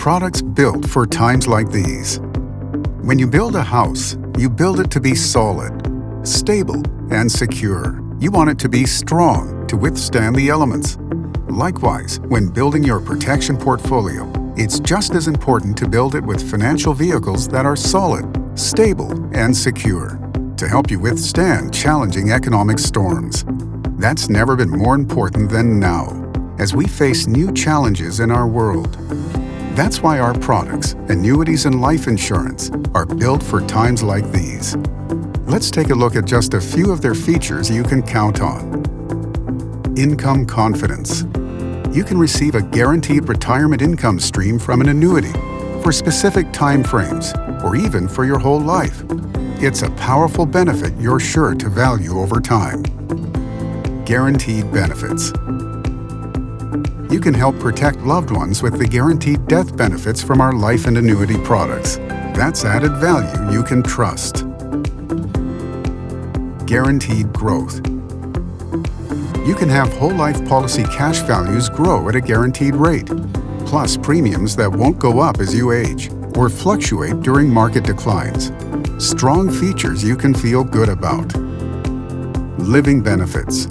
products built for times like these. When you build a house, you build it to be solid, stable, and secure. You want it to be strong to withstand the elements. Likewise, when building your protection portfolio, it's just as important to build it with financial vehicles that are solid, stable, and secure to help you withstand challenging economic storms. That's never been more important than now, as we face new challenges in our world. That's why our products, annuities and life insurance, are built for times like these. Let's take a look at just a few of their features you can count on. Income confidence. You can receive a guaranteed retirement income stream from an annuity for specific time frames or even for your whole life. It's a powerful benefit you're sure to value over time. Guaranteed benefits. You can help protect loved ones with the guaranteed death benefits from our life and annuity products. That's added value you can trust. Guaranteed growth. You can have whole life policy cash values grow at a guaranteed rate, plus premiums that won't go up as you age or fluctuate during market declines. Strong features you can feel good about. Living benefits.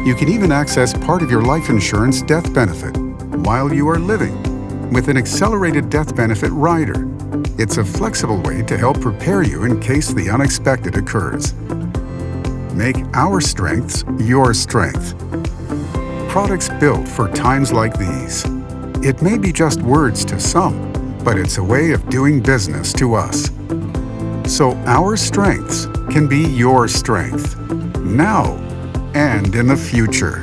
You can even access part of your life insurance death benefit while you are living with an accelerated death benefit rider. It's a flexible way to help prepare you in case the unexpected occurs. Make our strengths your strength. Products built for times like these. It may be just words to some, but it's a way of doing business to us. So our strengths can be your strength, now and in the future.